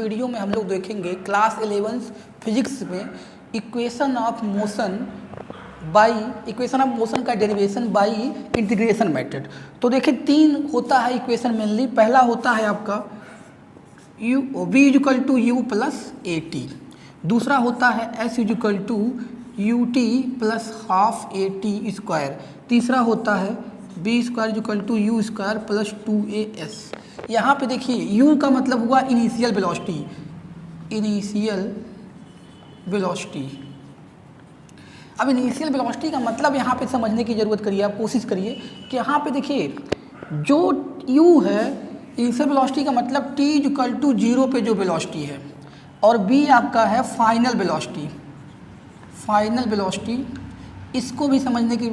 Video में हम लोग देखेंगे क्लास 11 फिजिक्स में इक्वेशन ऑफ मोशन का डेरिवेशन बाय इंटीग्रेशन मेथड। तो देखिए तीन होता है इक्वेशन मेनली। पहला होता है आपका v equal to U plus A T, दूसरा होता है s equal to U T plus half A T square, तीसरा होता है b square equal to U square plus 2as। यहाँ पे देखिए u का मतलब हुआ इनिशियल वेलोसिटी। अब इनिशियल वेलोसिटी का मतलब यहाँ पे समझने की ज़रूरत करिए, आप कोशिश करिए कि यहाँ पे देखिए जो u है इनिशियल वेलोसिटी का मतलब t इक्वल टू 0 पे जो वेलोसिटी है, और b आपका है फाइनल वेलोसिटी। इसको भी समझने की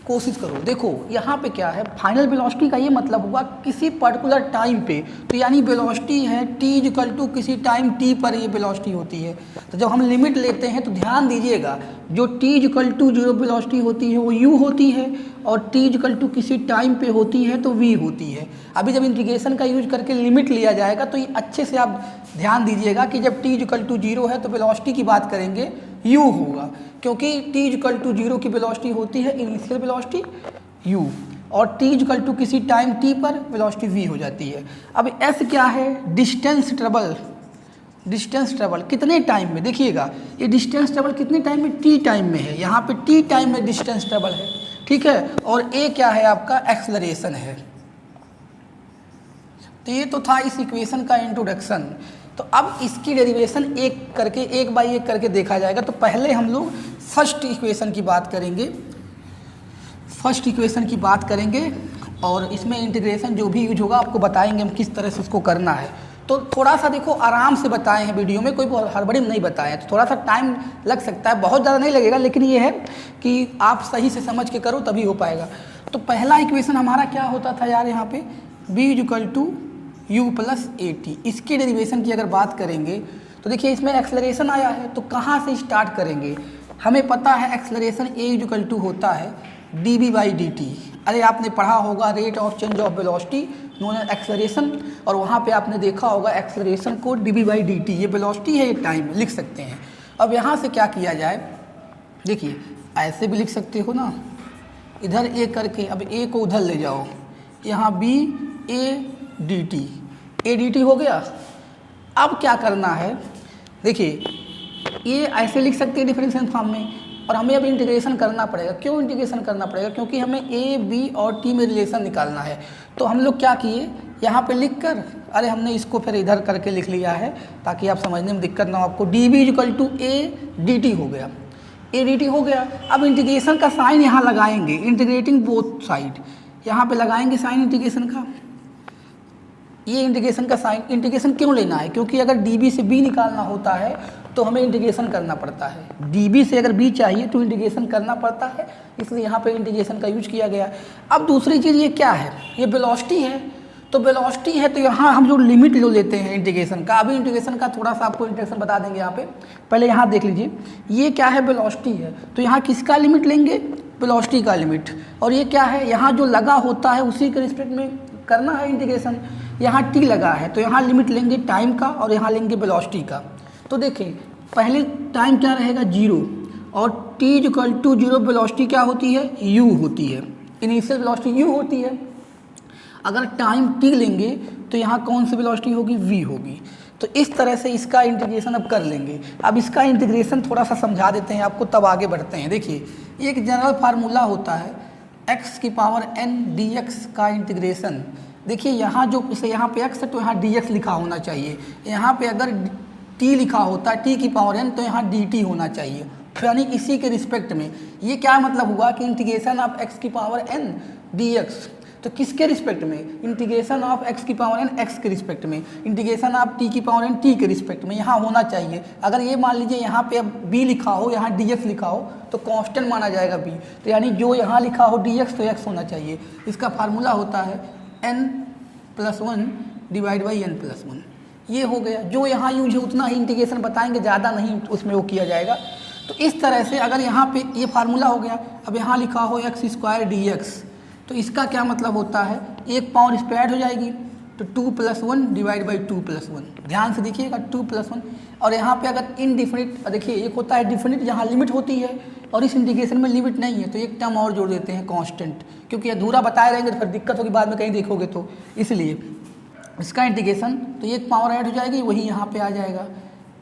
कोशिश करो। देखो यहाँ पे क्या है, फाइनल वेलोसिटी का ये मतलब हुआ किसी पर्टिकुलर टाइम पे, तो यानी वेलोसिटी है t इक्वल टू किसी टाइम t पर ये वेलोसिटी होती है। तो जब हम लिमिट लेते हैं तो ध्यान दीजिएगा, जो t इक्वल टू 0 वेलोसिटी होती है वो u होती है, और t इक्वल टू किसी टाइम पे होती है तो v होती है। अभी जब इंटीग्रेशन का यूज करके लिमिट लिया जाएगा तो ये अच्छे से आप ध्यान दीजिएगा कि जब t इक्वल टू 0 है तो वेलोसिटी की बात करेंगे u होगा, क्योंकि t इक्वल टू 0 की वेलोसिटी होती है इनिशियल वेलोसिटी u, और t इक्वल टू किसी टाइम t पर वेलोसिटी v हो जाती है। अब s क्या है, डिस्टेंस ट्रेवल कितने टाइम में, देखिएगा ये डिस्टेंस ट्रेवल कितने टाइम में, t टाइम में है, यहाँ पे t टाइम में डिस्टेंस ट्रेवल है, ठीक है। और a क्या है आपका, एक्सेलरेशन है। तो ये तो था इस इक्वेशन का इंट्रोडक्शन। तो अब इसकी डेरिवेशन एक बाई एक करके देखा जाएगा। तो पहले हम लोग फर्स्ट इक्वेशन की बात करेंगे और इसमें इंटीग्रेशन जो भी यूज होगा आपको बताएंगे हम किस तरह से इसको करना है। तो थोड़ा सा देखो आराम से बताए हैं वीडियो में, कोई हड़बड़ी में नहीं बताए हैं, तो थोड़ा सा टाइम लग सकता है, बहुत ज़्यादा नहीं लगेगा, लेकिन ये है कि आप सही से समझ के करो तभी हो पाएगा। तो पहला इक्वेशन हमारा क्या होता था यार, यहाँ पे b equal to U plus A T. इसके डेरिवेशन की अगर बात करेंगे तो देखिए इसमें एक्सेलरेशन आया है, तो कहाँ से स्टार्ट करेंगे, हमें पता है एक्सेलरेशन a इक्वल टू होता है dv बाई dt। अरे आपने पढ़ा होगा rate of change of velocity known as acceleration, और वहाँ पे आपने देखा होगा एक्सेलरेशन को dv बाई dt, ये वेलोसिटी है, ये टाइम लिख सकते हैं। अब यहाँ से क्या किया जाए, देखिए ऐसे भी लिख सकते हो ना, इधर a करके, अब a को उधर ले जाओ, यहाँ b a dt हो गया। अब क्या करना है, देखिए ये ऐसे लिख सकते हैं डिफरेंशियल फॉर्म में, और हमें अब इंटीग्रेशन करना पड़ेगा। क्यों इंटीग्रेशन करना पड़ेगा, क्योंकि हमें a b और t में रिलेशन निकालना है। तो हम लोग क्या किए, यहाँ पे लिख कर, अरे हमने इसको फिर इधर करके लिख लिया है ताकि आप समझने में दिक्कत ना हो आपको। dv equal to a dt हो गया, a dt हो गया। अब इंटीग्रेशन का साइन यहाँ लगाएंगे, इंटीग्रेटिंग बोथ साइड, यहाँ पे लगाएंगे साइन इंटीग्रेशन का। ये इंटीग्रेशन का साइन, इंटीग्रेशन क्यों लेना है, क्योंकि अगर db से b निकालना होता है तो हमें इंटीग्रेशन करना पड़ता है। db से अगर b चाहिए तो इंटीग्रेशन करना पड़ता है, इसलिए यहाँ पे इंटीग्रेशन का यूज किया गया। अब दूसरी चीज़ ये क्या है, ये वेलोसिटी है, तो वेलोसिटी है तो यहाँ हम जो लिमिट लो लेते हैं इंटीग्रेशन का। अभी इंटीग्रेशन का थोड़ा सा आपको इंटीग्रेशन बता देंगे यहाँ पे, पहले यहाँ देख लीजिए, ये क्या है, वेलोसिटी है, तो यहाँ किसका लिमिट लेंगे, वेलोसिटी का लिमिट। और ये क्या है, यहाँ जो लगा होता है उसी के रिस्पेक्ट में करना है इंटीग्रेशन। यहाँ t लगा है तो यहाँ लिमिट लेंगे टाइम का, और यहाँ लेंगे वेलोसिटी का। तो देखें पहले टाइम क्या रहेगा, 0, और t इक्वल टू 0 वेलोसिटी क्या होती है, u होती है, इनिशियल वेलोसिटी u होती है। अगर टाइम t लेंगे तो यहाँ कौन सी वेलोसिटी होगी, v होगी। तो इस तरह से इसका इंटीग्रेशन अब कर लेंगे। अब इसका इंटीग्रेशन थोड़ा सा समझा देते हैं आपको, तब आगे बढ़ते हैं। देखिए एक जनरल फार्मूला होता है x की पावर n dx का इंटीग्रेशन। देखिए यहाँ जो इसे यहाँ पे x है तो यहाँ dx लिखा होना चाहिए, यहाँ पे अगर t लिखा होता है t की पावर n तो यहाँ dt होना चाहिए, यानी इसी के रिस्पेक्ट में। ये क्या मतलब हुआ कि इंटीग्रेशन ऑफ x की पावर n dx, तो किसके रिस्पेक्ट में, इंटीग्रेशन ऑफ x की पावर n x के रिस्पेक्ट में, इंटीग्रेशन ऑफ t की पावर n t के रिस्पेक्ट में यहाँ होना चाहिए। अगर ये मान लीजिए यहाँ पे अब b लिखा हो, यहाँ dx लिखा हो तो कांस्टेंट माना जाएगा b, तो यानी जो यहाँ लिखा हो dx तो x होना चाहिए। इसका फार्मूला होता है n+1 डिवाइड बाई n+1। ये हो गया, जो यहाँ यूज है उतना ही इंटीग्रेशन बताएंगे, ज़्यादा नहीं उसमें वो किया जाएगा। तो इस तरह से अगर यहाँ पे ये फार्मूला हो गया, अब यहाँ लिखा हो x² dx, तो इसका क्या मतलब होता है, एक पावर स्क्वायर हो जाएगी, तो 2 + 1 डिवाइड बाई 2 + 1, ध्यान से देखिएगा 2 + 1। और यहाँ पे अगर इनडिफिनिट, देखिए एक होता है डिफिनिट जहाँ लिमिट होती है और इस इंटीग्रेशन में लिमिट नहीं है, तो एक टर्म और जोड़ देते हैं कांस्टेंट, क्योंकि अधूरा बताए रहेंगे तो फिर दिक्कत होगी बाद में कहीं देखोगे तो, इसलिए इसका इंटीग्रेशन तो एक पावर ऐड हो जाएगी, वही यहाँ पे आ जाएगा।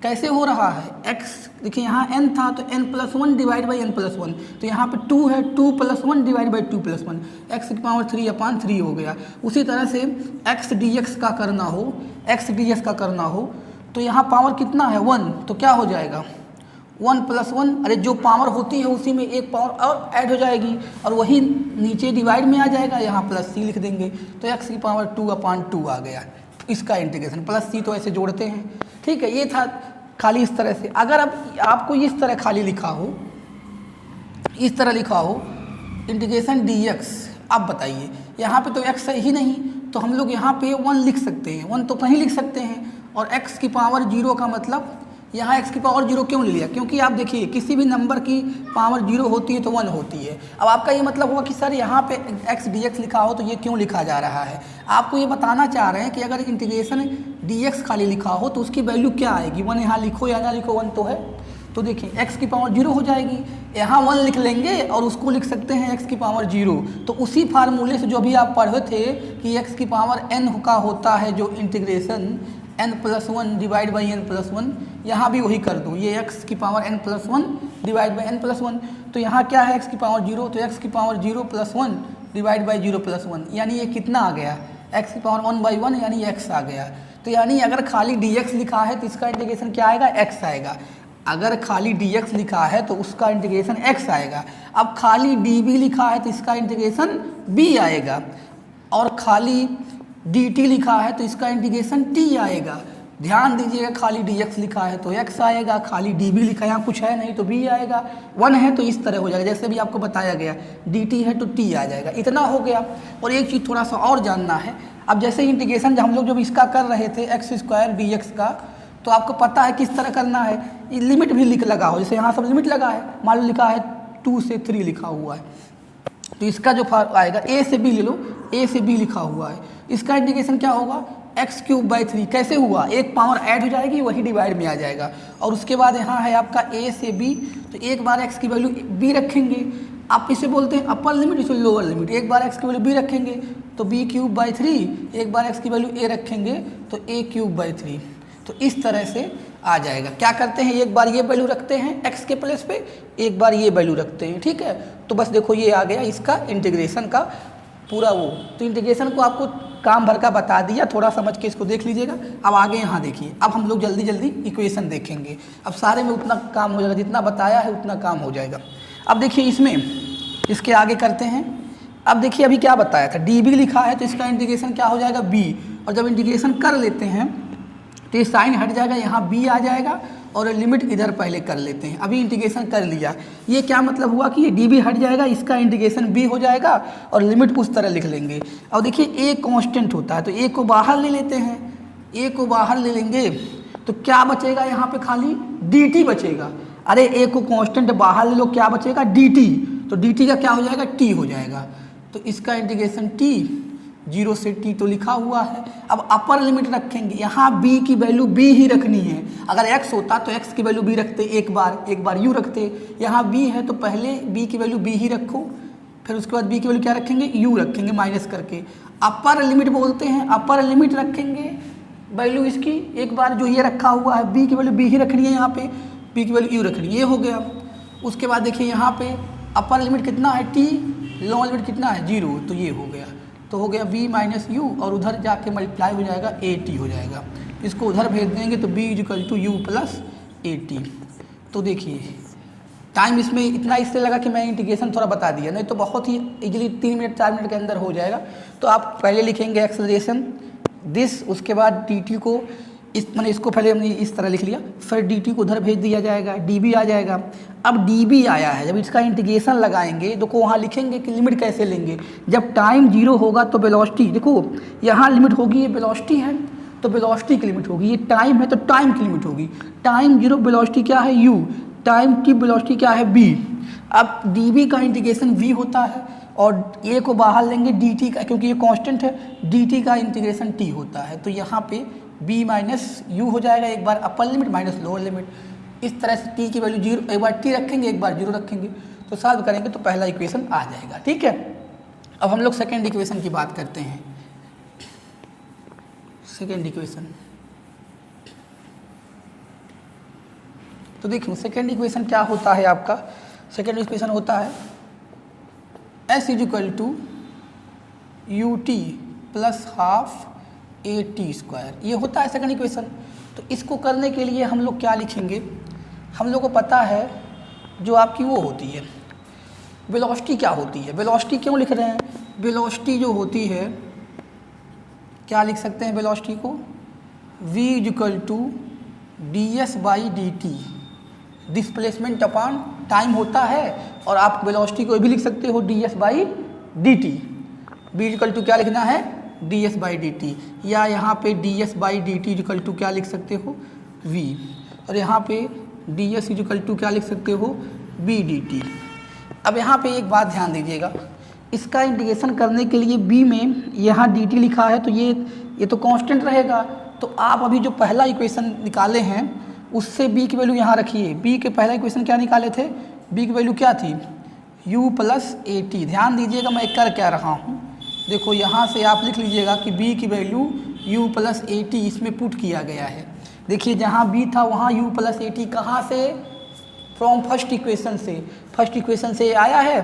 कैसे हो रहा है, x देखिए यहाँ n था तो n+1 डिवाइड बाई n+1, तो यहाँ पे 2 है, 2 + 1 डिवाइड बाई 2 + 1, x की पावर 3/3 हो गया। उसी तरह से x dx का करना हो तो यहाँ पावर कितना है 1, तो क्या हो जाएगा 1 + 1, अरे जो पावर होती है उसी में एक पावर और ऐड हो जाएगी और वही नीचे डिवाइड में आ जाएगा, यहाँ +c लिख देंगे तो x की पावर 2/2 आ गया। इसका इंटीग्रेशन +c तो ऐसे जोड़ते हैं, ठीक है। ये था खाली इस तरह से। अगर अब आपको इस तरह खाली लिखा हो, इस तरह लिखा हो इंटीग्रेशन dx, अब बताइए यहाँ पे तो x है ही नहीं, तो हम लोग यहाँ पे 1 लिख सकते हैं, 1 तो कहीं लिख सकते हैं, और x की पावर 0 का मतलब यहाँ x की पावर 0 क्यों ले लिया, क्योंकि आप देखिए किसी भी नंबर की पावर 0 होती है तो 1 होती है। अब आपका ये मतलब हुआ कि सर यहाँ पे x dx लिखा हो तो ये क्यों लिखा जा रहा है, आपको ये बताना चाह रहे हैं कि अगर इंटीग्रेशन dx खाली लिखा हो तो उसकी वैल्यू क्या आएगी, 1 यहाँ लिखो या ना लिखो 1 तो है, तो देखिए x की पावर 0 हो जाएगी, यहाँ 1 लिख लेंगे और उसको लिख सकते हैं x की पावर 0। तो उसी फार्मूले से जो भी आप पढ़े थे कि x की पावर n का होता है जो integration n+1 divide by n+1, यहाँ भी वही कर दूँ, ये x की power n+1 divide by n+1, तो यहाँ क्या है x की पावर 0, तो x की पावर 0 + 1 डिवाइड बाई 0 + 1, यानी ये कितना आ गया x की पावर 1/1, यानी x आ गया। तो यानी अगर खाली dx लिखा है तो इसका इंटीग्रेशन क्या आएगा, x आएगा। अगर खाली dx लिखा है तो उसका इंटीग्रेशन x आएगा। अब खाली dv लिखा है तो इसका इंटीग्रेशन b आएगा, और खाली dt लिखा है तो इसका इंटीग्रेशन t आएगा। ध्यान दीजिएगा, खाली dx लिखा है तो x आएगा, खाली dv लिखा है यहाँ कुछ है नहीं तो b आएगा, 1 है तो इस तरह हो जाएगा जैसे भी आपको बताया गया, dt है तो t आ जाएगा। इतना हो गया। और एक चीज़ थोड़ा सा और जानना है, अब जैसे इंटीग्रेशन हम लोग जब इसका कर रहे थे x² dx का, तो आपको पता है किस तरह करना है, लिमिट भी लगा हो, जैसे यहाँ सब लिमिट लगा है, मान लो लिखा है 2 से 3 लिखा हुआ है, तो इसका जो आएगा a से b ले लो, a से b लिखा हुआ है, इसका इंटीग्रेशन क्या होगा x³ 3। कैसे हुआ, एक पावर ऐड हो जाएगी वही डिवाइड में आ जाएगा, और उसके बाद यहाँ है आपका a से b, तो एक बार x की वैल्यू b रखेंगे, आप इसे बोलते हैं अपर लिमिट, इसे लोअर लिमिट, एक बार x की वैल्यू b रखेंगे तो b³/3, एक बार x की वैल्यू a रखेंगे तो a³/3, तो इस तरह से आ जाएगा। क्या करते हैं, एक बार ये वैल्यू रखते हैं x के प्लेस पे, एक बार ये वैल्यू रखते हैं, ठीक है। तो बस देखो ये आ गया इसका इंटीग्रेशन का पूरा वो, तो इंटीग्रेशन को आपको काम भर का बता दिया, थोड़ा समझ के इसको देख लीजिएगा। अब आगे यहाँ देखिए, अब हम लोग जल्दी जल्दी इक्वेशन देखेंगे, अब सारे में उतना काम हो जाएगा, जितना बताया है उतना काम हो जाएगा। अब देखिए इसमें इसके आगे करते हैं। अब देखिए अभी क्या बताया था, db लिखा है तो इसका इंटीग्रेशन क्या हो जाएगा b, और जब इंटीग्रेशन कर लेते हैं तो ये साइन हट जाएगा, यहाँ b आ जाएगा, और लिमिट इधर पहले कर लेते हैं। अभी इंटीग्रेशन कर लिया, ये क्या मतलब हुआ कि ये db हट जाएगा, इसका इंटीग्रेशन b हो जाएगा, और लिमिट उस तरह लिख लेंगे। और देखिए a कांस्टेंट होता है तो a को बाहर ले लेते हैं, a को बाहर ले लेंगे तो क्या बचेगा, यहाँ पे खाली dt बचेगा। अरे a को कांस्टेंट बाहर ले लो, क्या बचेगा dt, तो dt का क्या हो जाएगा t हो जाएगा, तो इसका इंटीग्रेशन t 0 से t तो लिखा हुआ है। अब अपर लिमिट रखेंगे, यहाँ b की वैल्यू b ही रखनी है, अगर x होता तो x की वैल्यू b रखते, एक बार u रखते, यहाँ b है तो पहले b की वैल्यू b ही रखो, फिर उसके बाद b की वैल्यू क्या रखेंगे, u रखेंगे माइनस करके। अपर लिमिट बोलते हैं, अपर लिमिट रखेंगे वैल्यू इसकी, एक बार जो ये रखा हुआ है b की वैल्यू b ही रखनी है, यहाँ पे b की वैल्यू u रखनी है, ये हो गया। उसके बाद देखिए यहाँ पे अपर लिमिट कितना है t, लोअर लिमिट कितना है 0, तो ये हो गया, तो हो गया b माइनस यू, और उधर जाके मल्टीप्लाई हो जाएगा at हो जाएगा, इसको उधर भेज देंगे तो b = u + at। तो देखिए टाइम इसमें इतना इससे लगा कि मैं इंटीग्रेशन थोड़ा बता दिया, नहीं तो बहुत ही इजीली 3 मिनट 4 मिनट के अंदर हो जाएगा। तो आप पहले लिखेंगे एक्सेलरेशन दिस, उसके बाद dt को मैंने इसको पहले हमने इस तरह लिख लिया, फिर dt को उधर भेज दिया जाएगा, db आ जाएगा। अब db आया है, जब इसका इंटीग्रेशन लगाएंगे देखो वहाँ लिखेंगे कि लिमिट कैसे लेंगे, जब टाइम 0 होगा तो वेलोसिटी, देखो यहाँ लिमिट होगी, ये वेलोसिटी है तो वेलोसिटी की लिमिट होगी, ये टाइम है तो टाइम की लिमिट होगी, टाइम 0 वेलोसिटी क्या है u, टाइम की वेलोसिटी क्या है v। अब db का इंटीग्रेशन v होता है, और ए को बाहर लेंगे डी टी का, क्योंकि ये कांस्टेंट है, डी टी का इंटीग्रेशन टी होता है, तो यहाँ पे बी माइनस यू हो जाएगा, एक बार upper limit minus lower limit. इस तरह से टी की वैल्यू जीरो, एक बार टी रखेंगे एक बार जीरो रखेंगे, तो सॉल्व करेंगे तो पहला इक्वेशन आ जाएगा। ठीक है, अब हम लोग सेकेंड इक्वेशन की बात करते हैं। सेकेंड इक्वेशन, तो देखिए सेकेंड इक्वेशन क्या होता है आपका। सेकेंड इक्वेशन होता है s is to U T plus half A T square, ये होता है सेकेंड इक्वेशन। तो इसको करने के लिए हम लोग क्या लिखेंगे, हम लोग को पता है जो आपकी वो होती है वेलोसिटी क्या होती है। वेलोसिटी क्यों लिख रहे हैं, वेलोसिटी जो होती है क्या लिख सकते हैं वेलोसिटी को, v equal to D S by D T, displacement upon time होता है, और आप वेलोसिटी को भी लिख सकते हो D S by D T. v equal to क्या लिखना है, D S by D T, या यहाँ पे D S by D T equal to क्या लिख सकते हो v, और यहाँ पे डी एस इक्वल टू क्या लिख सकते हो बी डी टी। अब यहाँ पे एक बात ध्यान दीजिएगा, इसका इंटीग्रेशन करने के लिए b में यहाँ dt लिखा है, तो ये तो कांस्टेंट रहेगा। तो आप अभी जो पहला इक्वेशन निकाले हैं उससे b की वैल्यू यहाँ रखिए। b के पहला इक्वेशन क्या निकाले थे, b की वैल्यू क्या थी u प्लस ए टी। ध्यान दीजिएगा मैं कर क्या रहा हूँ, देखो यहाँ से आप लिख लीजिएगा कि b की value u plus A T इसमें पुट किया गया है। देखिए जहाँ b था वहाँ u प्लस ए टी कहाँ से, फ्रॉम फर्स्ट इक्वेशन से, फर्स्ट इक्वेशन से आया है।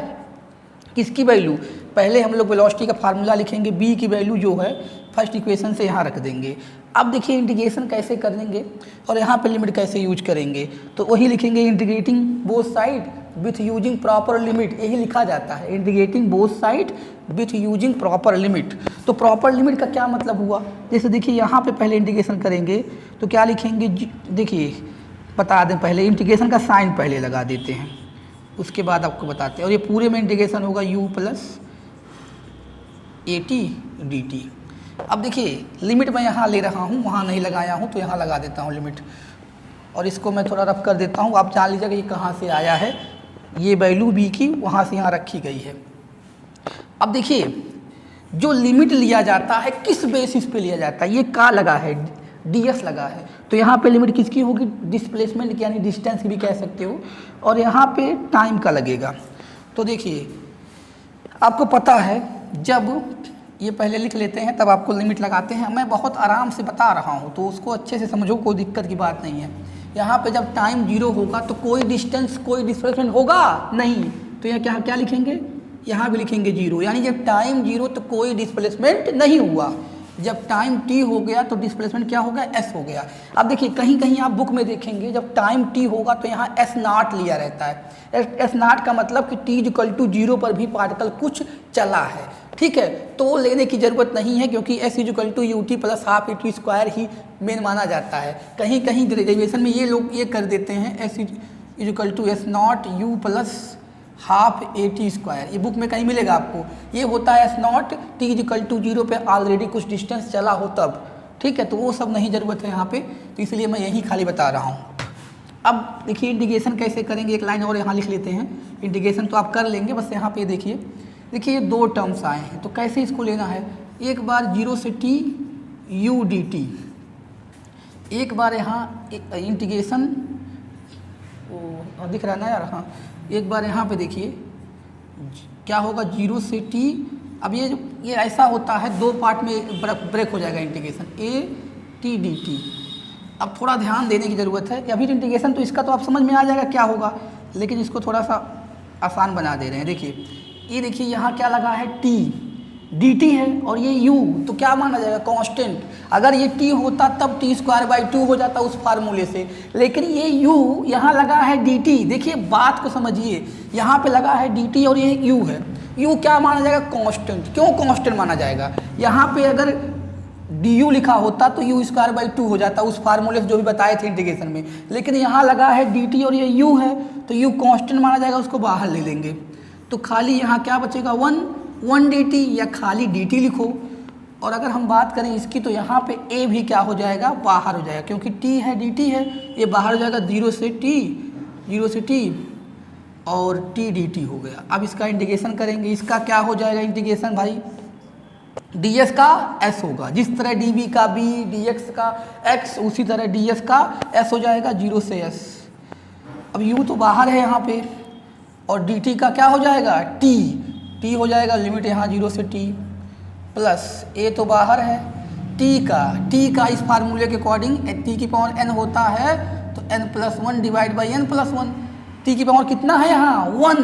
किसकी वैल्यू, पहले हम लोग वेलोसिटी का फार्मूला लिखेंगे, b की वैल्यू जो है फर्स्ट इक्वेशन से यहाँ रख देंगे। अब देखिए इंटीग्रेशन कैसे करेंगे और यहाँ पे लिमिट कैसे यूज करेंगे, तो वही लिखेंगे integrating both side with using proper limit, यही लिखा जाता है integrating both side with using proper limit. तो प्रॉपर लिमिट का क्या मतलब हुआ, जैसे देखिए यहाँ पे पहले इंटीग्रेशन करेंगे तो क्या लिखेंगे, देखिए बता दें पहले इंटीग्रेशन का साइन पहले लगा देते हैं, उसके बाद आपको बताते हैं। और ये पूरे में इंटीग्रेशन होगा u plus A T D T. अब देखिए लिमिट मैं यहाँ ले रहा हूँ, वहाँ नहीं लगाया हूँ, तो यहाँ लगा देता हूँ लिमिट, और इसको मैं थोड़ा रफ कर देता हूँ। आप जान लीजिएगा ये कहाँ से आया है, ये वैल्यू b की वहाँ से यहाँ रखी गई है। अब देखिए जो लिमिट लिया जाता है किस बेसिस पे लिया जाता है, ये का लगा है ds लगा है, तो यहाँ पे लिमिट किसकी होगी, डिस्प्लेसमेंट यानी डिस्टेंस भी कह सकते हो, और यहाँ पे टाइम का लगेगा। तो देखिए आपको पता है जब ये पहले लिख लेते हैं तब आपको लिमिट लगाते हैं। मैं बहुत आराम से बता रहा हूँ तो उसको अच्छे से समझो, कोई दिक्कत की बात नहीं है। यहाँ पे जब टाइम जीरो होगा तो कोई डिस्टेंस कोई डिस्प्लेसमेंट होगा नहीं, तो यहाँ क्या क्या लिखेंगे, यहाँ भी लिखेंगे जीरो, यानी जब टाइम जीरो तो कोई डिस्प्लेसमेंट नहीं हुआ। जब टाइम t हो गया तो डिस्प्लेसमेंट क्या हो गया, s हो गया। अब देखिए कहीं कहीं आप बुक में देखेंगे जब टाइम t होगा तो यहाँ s नॉट लिया रहता है। s नॉट का मतलब कि t इक्वल टू जीरो पर भी पार्टिकल कुछ चला है, ठीक है, तो लेने की ज़रूरत नहीं है क्योंकि s equal to U T plus half A T square ही मेन माना जाता है। कहीं कहीं डेरिवेशन में ये लोग ये कर देते हैं s equal to S naught U plus half A T square, ये बुक में कहीं मिलेगा आपको। ये होता है S naught T equal to zero पे ऑलरेडी कुछ डिस्टेंस चला हो तब, ठीक है, तो वो सब नहीं ज़रूरत है यहाँ पे, तो इसलिए मैं यही खाली बता रहा हूँ। अब देखिए इंटीग्रेशन कैसे करेंगे, एक लाइन और यहाँ लिख लेते हैं। इंटीग्रेशन तो आप कर लेंगे, बस यहाँ पे देखिए ये दो टर्म्स आए हैं, तो कैसे इसको लेना है, एक बार जीरो से टी यू डी टी, एक बार यहाँ इंटीग्रेशन दिख रहा है ना यार, हाँ, एक बार यहाँ पे देखिए क्या होगा, जीरो से टी। अब ये ऐसा होता है दो पार्ट में ब्रेक हो जाएगा integration, A T D T. अब थोड़ा ध्यान देने की ज़रूरत है कि अभी इंटीग्रेशन तो इसका तो आप समझ में आ जाएगा क्या होगा, लेकिन इसको थोड़ा सा आसान बना दे रहे हैं। देखिए यहाँ क्या लगा है, टी डी टी है और ये u, तो क्या माना जाएगा, कांस्टेंट। अगर ये t होता तब t स्क्वायर बाई 2 हो जाता उस फार्मूले से, लेकिन ये u यहाँ लगा है dt। देखिए बात को समझिए, यहाँ पे लगा है dt और ये u है, u क्या माना जाएगा, कांस्टेंट। क्यों कांस्टेंट माना जाएगा, यहाँ पे अगर du लिखा होता तो u स्क्वायर बाई 2 हो जाता उस फार्मूले से जो भी बताए थे इंटीग्रेशन में, लेकिन यहाँ लगा है dt और ये u है तो u कांस्टेंट माना जाएगा, उसको बाहर ले लेंगे तो खाली यहाँ क्या बचेगा, 1 dt, या खाली dt लिखो। और अगर हम बात करें इसकी तो यहाँ पे a भी क्या हो जाएगा, बाहर हो जाएगा, क्योंकि t है dt है, ये बाहर हो जाएगा। जीरो से t और टी डी टी हो गया। अब इसका इंटीग्रेशन करेंगे, इसका क्या हो जाएगा इंटीग्रेशन भाई, डी एस का एस होगा, जिस तरह डी बी का बी, डी एक्स का एक्स, उसी तरह डी एस का एस हो जाएगा 0 से एस। अब यू तो बाहर है यहाँ पे, और डी टी का क्या हो जाएगा टी, टी हो जाएगा लिमिट यहाँ 0 से टी, प्लस ए तो बाहर है, टी का इस फार्मूले के अकॉर्डिंग टी की पावर एन होता है तो n+1 divide by n+1। T की पावर कितना है यहाँ 1,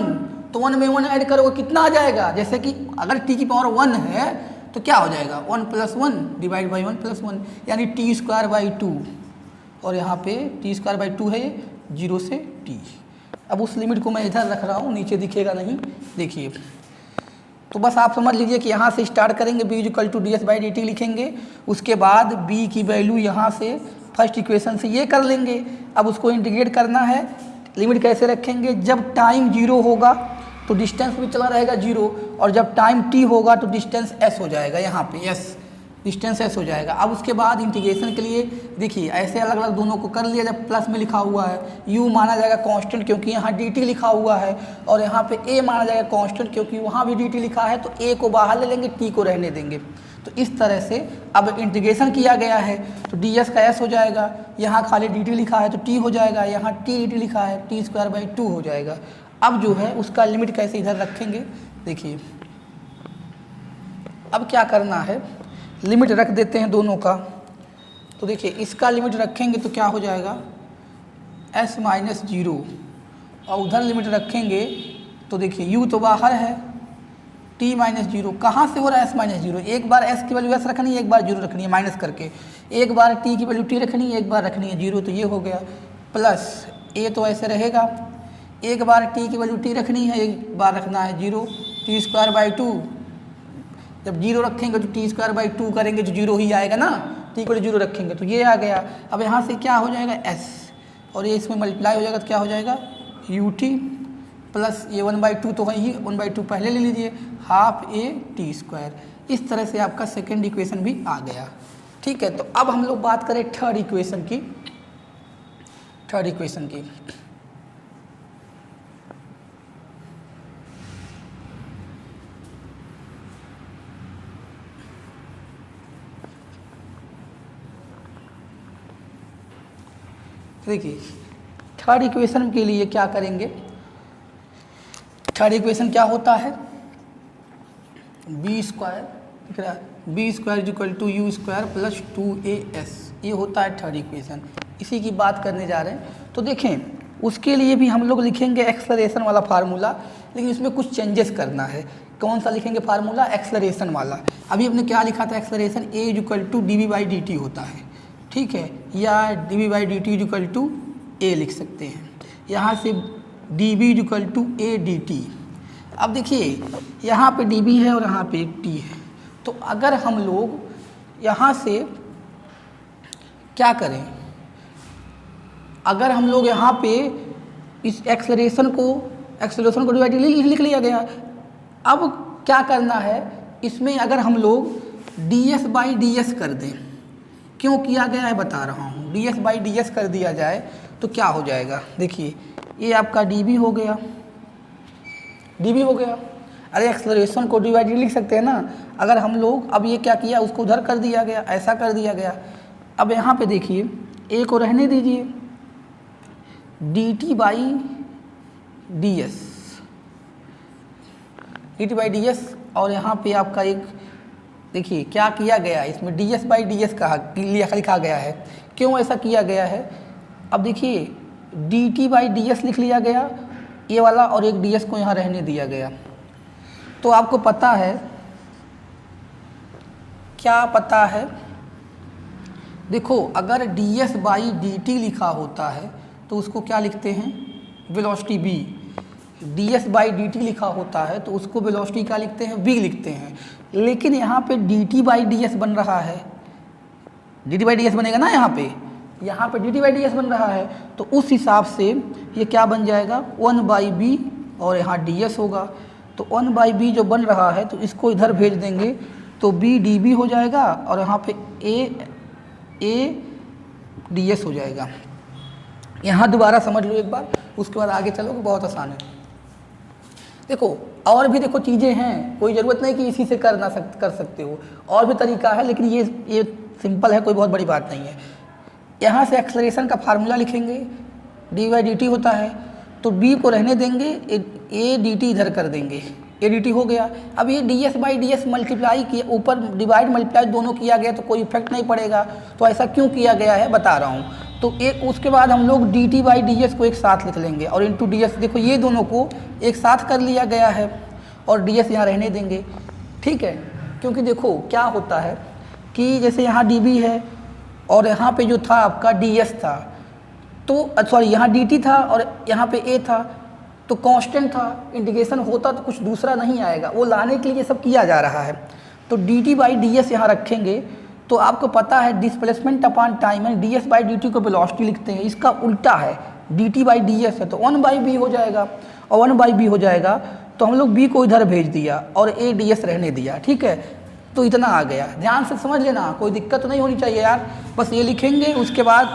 तो 1 में 1 ऐड करोगे कितना आ जाएगा, जैसे कि अगर टी की पावर 1 है तो क्या हो जाएगा 1+1 डिवाइड बाई 1+1, यानी t²/2, और यहाँ पे t²/2 है 0 से t। अब उस लिमिट को मैं इधर रख रहा हूँ, नीचे दिखेगा नहीं, देखिए। तो बस आप समझ लीजिए कि यहाँ से स्टार्ट करेंगे, b = ds/dt लिखेंगे, उसके बाद b की वैल्यू यहाँ से फर्स्ट इक्वेशन से ये कर लेंगे। अब उसको इंटीग्रेट करना है, लिमिट कैसे रखेंगे, जब टाइम 0 होगा तो डिस्टेंस भी चला रहेगा 0, और जब टाइम t होगा तो डिस्टेंस s हो जाएगा, यहाँ पे s डिस्टेंस s हो जाएगा। अब उसके बाद इंटीग्रेशन के लिए देखिए ऐसे अलग अलग दोनों को कर लिया, जब प्लस में लिखा हुआ है u माना जाएगा कांस्टेंट क्योंकि यहाँ dt लिखा हुआ है, और यहाँ पे a माना जाएगा कांस्टेंट क्योंकि वहाँ भी dt लिखा है, तो a को बाहर ले लेंगे, t को रहने देंगे। तो इस तरह से अब इंटीग्रेशन किया गया है तो ds का s हो जाएगा, यहाँ खाली dt लिखा है तो t हो जाएगा, यहाँ t dt लिखा है t²/2 हो जाएगा। अब जो है उसका लिमिट कैसे इधर रखेंगे, देखिए अब क्या करना है, लिमिट रख देते हैं दोनों का। तो देखिए इसका लिमिट रखेंगे तो क्या हो जाएगा s-0, और उधर लिमिट रखेंगे तो देखिए u तो बाहर है, t-0 कहाँ से हो रहा है s-0, एक बार s की वैल्यू s रखनी है, एक बार 0 रखनी है माइनस करके, एक बार t की वैल्यू t रखनी है, एक बार रखनी है 0, तो ये हो गया, प्लस a तो ऐसे रहेगा, एक बार t की वैल्यू t रखनी है, एक बार रखना है 0, t²/2, जब 0 रखेंगे तो t²/2 करेंगे तो 0 ही आएगा ना, t को 0 रखेंगे तो ये आ गया। अब यहाँ से क्या हो जाएगा s, और ये इसमें मल्टीप्लाई हो जाएगा तो क्या हो जाएगा ut प्लस ये 1/2 तो है ही, 1/2 पहले ले लीजिए, ½ a t²। इस तरह से आपका सेकेंड इक्वेशन भी आ गया, ठीक है। तो अब हम लोग बात करें थर्ड इक्वेशन की। देखिए थर्ड इक्वेशन के लिए क्या करेंगे, थर्ड इक्वेशन क्या होता है b² दिख रहा है, b² = u² + 2as, ये होता है थर्ड इक्वेशन, इसी की बात करने जा रहे हैं। तो देखें उसके लिए भी हम लोग लिखेंगे एक्सेलरेशन वाला फार्मूला, लेकिन इसमें कुछ चेंजेस करना है। कौन सा लिखेंगे फार्मूला, एक्सेलरेशन वाला। अभी हमने क्या लिखा था, एक्सेलरेशन a = dv/dt होता है, ठीक है, या dv/dt = a लिख सकते हैं, यहाँ से dv = a dt। अब देखिए यहाँ पे dv है और यहाँ पे t है, तो अगर हम लोग यहाँ से क्या करें, अगर हम लोग यहाँ पे इस एक्सेलरेशन को डिवाइड लिख लिया गया। अब क्या करना है, इसमें अगर हम लोग ds/ds कर दें, क्यों किया गया है बता रहा हूँ, ds/ds कर दिया जाए तो क्या हो जाएगा, देखिए ये आपका dv हो गया, अरे एक्सेलरेशन को डिवाइड लिख सकते हैं ना। अगर हम लोग अब ये क्या किया, उसको उधर कर दिया गया, ऐसा कर दिया गया। अब यहाँ पे देखिए a को रहने दीजिए, dt/ds, और यहाँ पे आपका एक देखिए क्या किया गया है, इसमें ds/ds लिखा गया है। क्यों ऐसा किया गया है, अब देखिए dt/ds लिख लिया गया ये वाला, और एक ds को यहाँ रहने दिया गया। तो आपको पता है, क्या पता है, देखो अगर ds/dt लिखा होता है तो उसको क्या लिखते हैं, वेलोसिटी v। ds/dt लिखा होता है तो उसको वेलोसिटी क्या लिखते हैं, v लिखते हैं। लेकिन यहाँ पे dt/ds बन रहा है, dt/ds बनेगा ना, यहाँ पे dt/ds बन रहा है, तो उस हिसाब से ये क्या बन जाएगा 1/b, और यहाँ ds होगा। तो 1/b जो बन रहा है तो इसको इधर भेज देंगे तो b db हो जाएगा, और यहाँ पे a ds हो जाएगा। यहाँ दोबारा समझ लो एक बार, उसके बाद आगे चलोगे, बहुत आसान है। देखो और भी देखो चीज़ें हैं, कोई ज़रूरत नहीं कि इसी से कर सकते हो, और भी तरीका है, लेकिन ये सिंपल है, कोई बहुत बड़ी बात नहीं है। यहाँ से एक्सेलरेशन का फार्मूला लिखेंगे, dy/dt होता है, तो b को रहने देंगे, a dt इधर कर देंगे, a dt हो गया। अब ये ds/ds मल्टीप्लाई किया, ऊपर डिवाइड मल्टीप्लाई दोनों किया गया तो कोई इफेक्ट नहीं पड़ेगा, तो ऐसा क्यों किया गया है बता रहा हूँ। तो एक उसके बाद हम लोग dt/ds को एक साथ लिख लेंगे और इंटू ds, देखो ये दोनों को एक साथ कर लिया गया है और ds यहाँ रहने देंगे, ठीक है। क्योंकि देखो क्या होता है कि जैसे यहाँ db है और यहाँ पे जो था आपका ds था, तो सॉरी यहाँ dt था और यहाँ पे a था, तो कांस्टेंट था, इंटीग्रेशन होता तो कुछ दूसरा नहीं आएगा, वो लाने के लिए सब किया जा रहा है। तो dt/ds यहाँ रखेंगे तो आपको पता है डिस्प्लेसमेंट अपॉन टाइम है, ds/dt को वेलोसिटी लिखते हैं, इसका उल्टा है, dt/ds है तो 1/b हो जाएगा, और 1/b हो जाएगा तो हम लोग b को इधर भेज दिया और a ds रहने दिया, ठीक है। तो इतना आ गया, ध्यान से समझ लेना, कोई दिक्कत नहीं होनी चाहिए यार, बस ये लिखेंगे, उसके बाद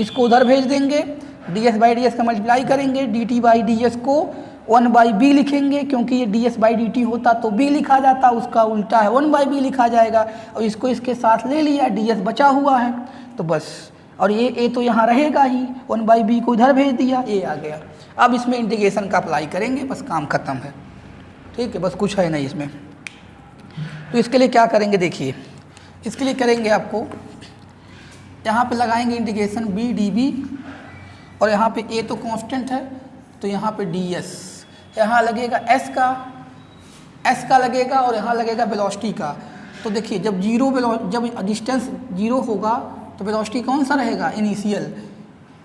इसको उधर भेज देंगे, ds/ds का मल्टीप्लाई करेंगे, dt/ds को 1/b लिखेंगे, क्योंकि ये ds/dt होता तो b लिखा जाता, उसका उल्टा है 1/b लिखा जाएगा, और इसको इसके साथ ले लिया, ds बचा हुआ है तो बस, और ये a तो यहाँ रहेगा ही, 1/b को इधर भेज दिया, a आ गया। अब इसमें इंटीग्रेशन का अप्लाई करेंगे, बस काम खत्म है, ठीक है, बस कुछ है नहीं इसमें। तो इसके लिए क्या करेंगे देखिए, इसके लिए करेंगे आपको यहाँ पे लगाएंगे इंटीग्रेशन b db, और यहाँ पे a तो कांस्टेंट है तो यहाँ पे ds, यहाँ लगेगा s का लगेगा और यहाँ लगेगा वेलोसिटी का। तो देखिए जब जब डिस्टेंस जीरो होगा तो वेलोसिटी कौन सा रहेगा, इनिशियल,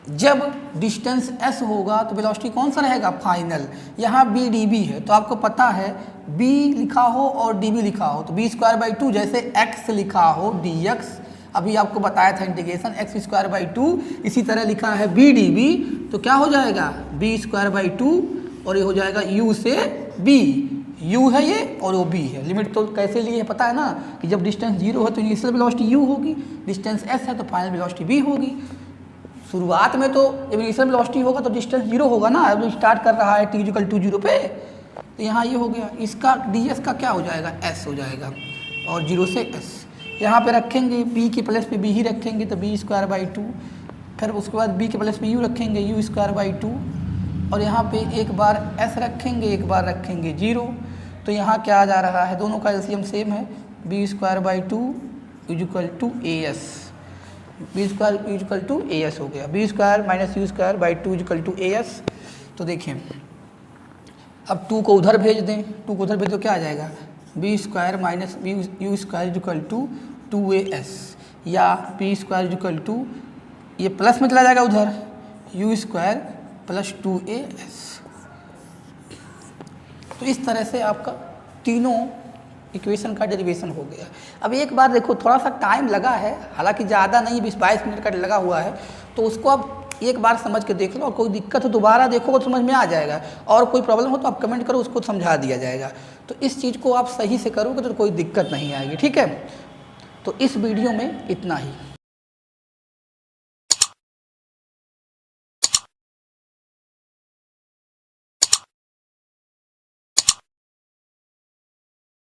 जब डिस्टेंस s होगा तो वेलोसिटी कौन सा रहेगा, फाइनल। यहाँ b db है तो आपको पता है b लिखा हो और db लिखा हो तो b²/2, जैसे x लिखा हो dx, अभी आपको बताया था इंटीग्रेशन x²/2, इसी तरह लिखा है b db, तो क्या हो जाएगा b²/2 और ये हो जाएगा u से b, u है ये और वो b है। लिमिट तो कैसे लिए है पता है ना, कि जब डिस्टेंस जीरो है तो इनिशियल वेलोसिटी u होगी, डिस्टेंस s है तो फाइनल वेलोसिटी b होगी। शुरुआत में तो जब इनिशियल वेलोसिटी होगा तो डिस्टेंस जीरो होगा ना, अब स्टार्ट कर रहा है t = 0 पे, तो यहाँ ये हो गया, इसका ds का क्या हो जाएगा, s हो जाएगा, और 0 से s यहाँ पे रखेंगे, b के प्लेस पे b ही रखेंगे तो b²/2, फिर उसके बाद b के प्लेस पे u रखेंगे, u²/2, और यहाँ पे एक बार s रखेंगे, एक बार रखेंगे 0, तो यहाँ क्या आ जा रहा है, दोनों का एलसीएम सेम है, b²/2 = as, b² = as हो गया, b² - u²/2 = as। तो देखें अब 2 को उधर भेज दें, 2 को उधर भेज तो क्या आ जाएगा, b² - u² = 2as, या p² ये प्लस में चला जाएगा उधर, u² + 2as। तो इस तरह से आपका तीनों इक्वेशन का डेरिवेशन हो गया। अब एक बार देखो, थोड़ा सा टाइम लगा है, हालांकि ज़्यादा नहीं, 20-22 मिनट का लगा हुआ है, तो उसको आप एक बार समझ के देख लो, और कोई दिक्कत हो दोबारा देखो तो समझ में आ जाएगा, और कोई प्रॉब्लम हो तो आप कमेंट करो, उसको समझा दिया जाएगा। तो इस चीज़ को आप सही से करोगे तो कोई दिक्कत नहीं आएगी, ठीक है। तो इस वीडियो में इतना ही।